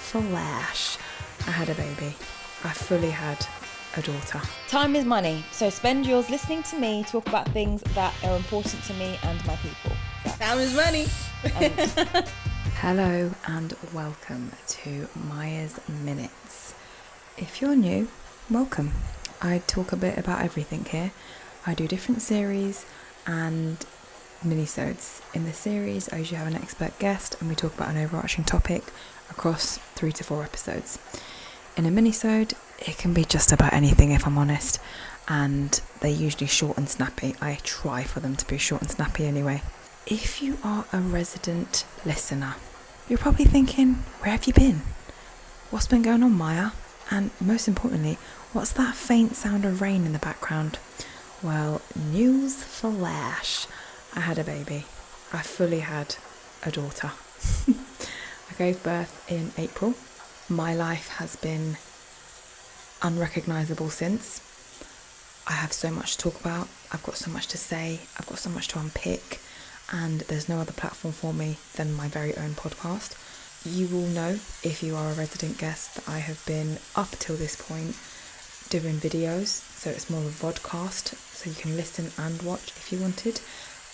flash, I had a baby. I fully had a daughter. Time is money, so spend yours listening to me talk about things that are important to me and my people. Time is money. Hello and welcome to Maya's Minutes. If you're new, welcome. I talk a bit about everything here. I do different series and minisodes. In the series, I usually have an expert guest and we talk about an overarching topic across 3 to 4 episodes. In a minisode, it can be just about anything if I'm honest, and they're usually short and snappy. I try for them to be short and snappy anyway. If you are a resident listener, you're probably thinking, where have you been? What's been going on, Maya? And most importantly, what's that faint sound of rain in the background? Well, news flash. I had a baby. I fully had a daughter. I gave birth in April. My life has been unrecognisable since. I have so much to talk about. I've got so much to say. I've got so much to unpick. And there's no other platform for me than my very own podcast. You will know, if you are a resident guest, that I have been, up till this point, doing videos. So it's more of a vodcast, so you can listen and watch if you wanted.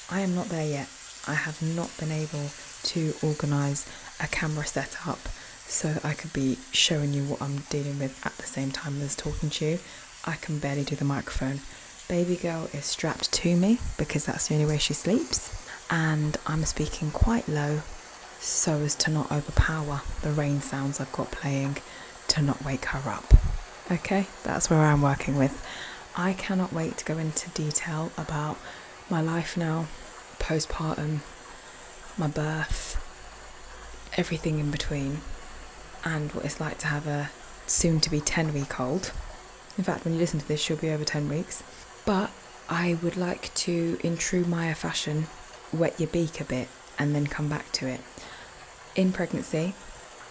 I am not there yet. I have not been able to organise a camera setup so that I could be showing you what I'm dealing with at the same time as talking to you. I can barely do the microphone. Baby girl is strapped to me because that's the only way she sleeps, and I'm speaking quite low so as to not overpower the rain sounds I've got playing, to not wake her up. Okay, that's where I'm working with. I cannot wait to go into detail about my life now, postpartum, my birth, everything in between, and what it's like to have a soon-to-be 10-week-old. In fact, when you listen to this, she'll be over 10 weeks. But I would like to, in true Maya fashion, wet your beak a bit and then come back to it. In pregnancy,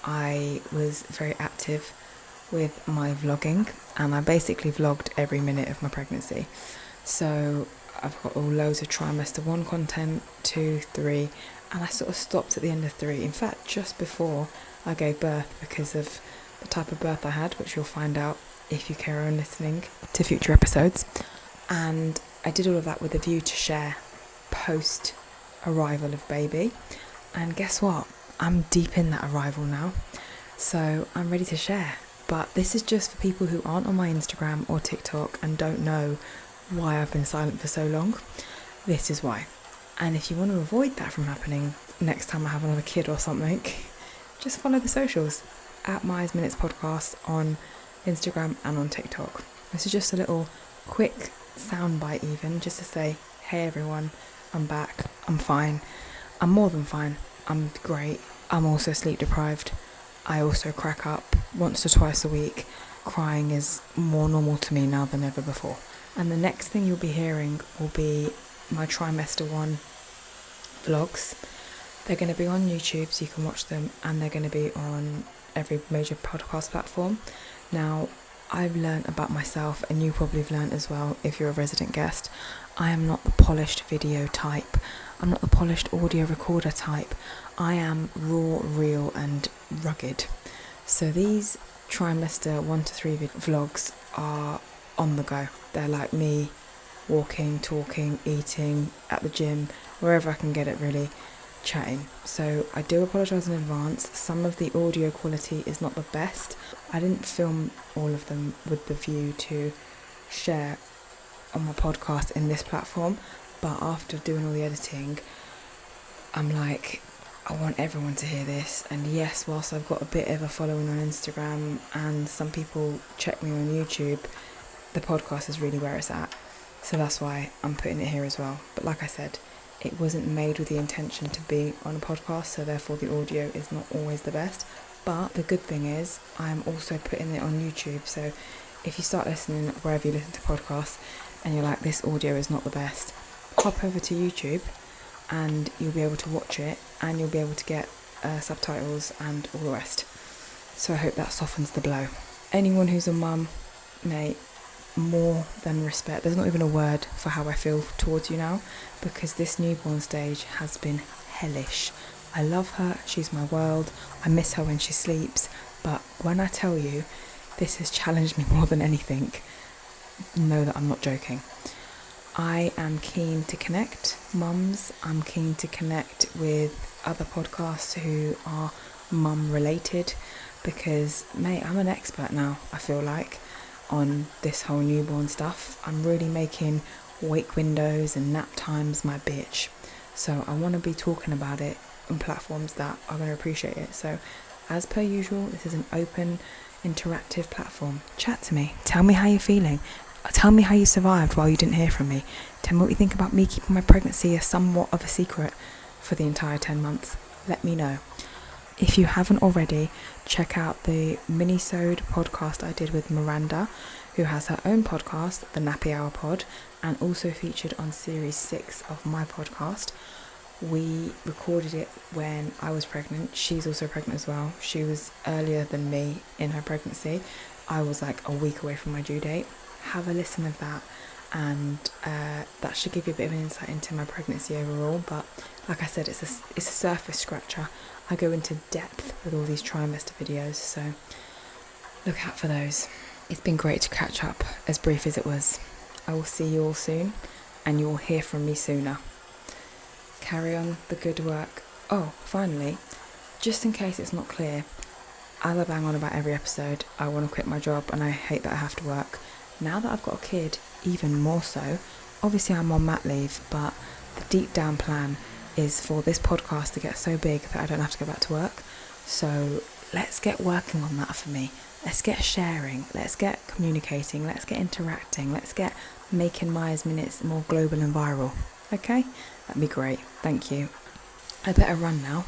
I was very active with my vlogging, and I basically vlogged every minute of my pregnancy. So I've got all loads of trimester 1 content, 2, 3, and I sort of stopped at the end of 3. In fact, just before I gave birth, because of the type of birth I had, which you'll find out if you carry on listening to future episodes. And I did all of that with a view to share post arrival of baby. And guess what? I'm deep in that arrival now. So I'm ready to share. But this is just for people who aren't on my Instagram or TikTok and don't know why I've been silent for so long. This is why. And if you want to avoid that from happening next time I have another kid or something, just follow the socials at Maya's Minutes Podcast on Instagram and on TikTok. This is just a little quick soundbite even, just to say, hey everyone, I'm back, I'm fine, I'm more than fine, I'm great, I'm also sleep deprived, I also crack up once or twice a week. Crying is more normal to me now than ever before. And the next thing you'll be hearing will be my trimester 1 vlogs. They're going to be on YouTube so you can watch them, and they're going to be on every major podcast platform. Now, I've learned about myself, and you probably have learned as well if you're a resident guest. I am not the polished video type. I'm not the polished audio recorder type. I am raw, real and rugged. So these trimester 1 to 3 vlogs are on the go. They're like me walking, talking, eating, at the gym, wherever I can get it really, chatting. So I do apologise in advance. Some of the audio quality is not the best. I didn't film all of them with the view to share on my podcast in this platform, but after doing all the editing, I'm like, I want everyone to hear this. And yes, whilst I've got a bit of a following on Instagram and some people check me on YouTube, the podcast is really where it's at. So that's why I'm putting it here as well. But like I said, it wasn't made with the intention to be on a podcast, so therefore the audio is not always the best. But the good thing is I'm also putting it on YouTube. So if you start listening wherever you listen to podcasts and you're like, this audio is not the best, hop over to YouTube and you'll be able to watch it, and you'll be able to get subtitles and all the rest. So I hope that softens the blow. Anyone who's a mum, mate, more than respect. There's not even a word for how I feel towards you now, because this newborn stage has been hellish. I love her, she's my world, I miss her when she sleeps, But when I tell you this has challenged me more than anything, know that I'm not joking. I am keen to connect mums. I'm keen to connect with other podcasts who are mum related, because, mate, I'm an expert now, I feel like, on this whole newborn stuff. I'm really making wake windows and nap times my bitch. So I want to be talking about it on platforms that are going to appreciate it. So as per usual, this is an open, interactive platform. Chat to me. Tell me how you're feeling. Tell me how you survived while you didn't hear from me. Tell me what you think about me keeping my pregnancy a somewhat of a secret for the entire 10 months. Let me know. If you haven't already, check out the minisode podcast I did with Miranda, who has her own podcast, the Nappy Hour Pod, and also featured on series 6 of my podcast. We recorded it when I was pregnant. She's also pregnant as well. She was earlier than me in her pregnancy. I was like a week away from my due date. Have a listen of that, and that should give you a bit of an insight into my pregnancy overall. But like I said, it's a surface scratcher. I go into depth with all these trimester videos, so look out for those. It's been great to catch up, as brief as it was. I will see you all soon, and you will hear from me sooner. Carry on the good work. Oh, finally, just in case it's not clear, as I bang on about every episode, I want to quit my job and I hate that I have to work. Now that I've got a kid, even more so. Obviously I'm on mat leave, but the deep down plan is for this podcast to get so big that I don't have to go back to work. So let's get working on that for me. Let's get sharing, let's get communicating, let's get interacting, let's get making Maya's Minutes more global and viral. Okay? That'd be great. Thank you. I better run now,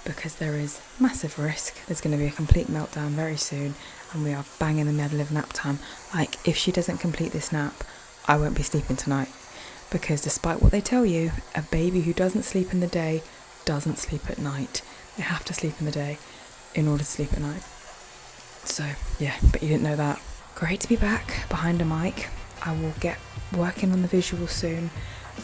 because there is massive risk. There's going to be a complete meltdown very soon, and we are bang in the middle of nap time. Like, if she doesn't complete this nap, I won't be sleeping tonight. Because despite what they tell you, a baby who doesn't sleep in the day doesn't sleep at night. They have to sleep in the day in order to sleep at night. So, yeah, but you didn't know that. Great to be back behind a mic. I will get working on the visuals soon,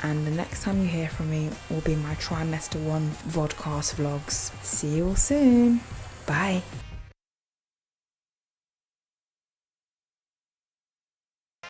and the next time you hear from me will be my trimester 1 vodcast vlogs. See you all soon. Bye.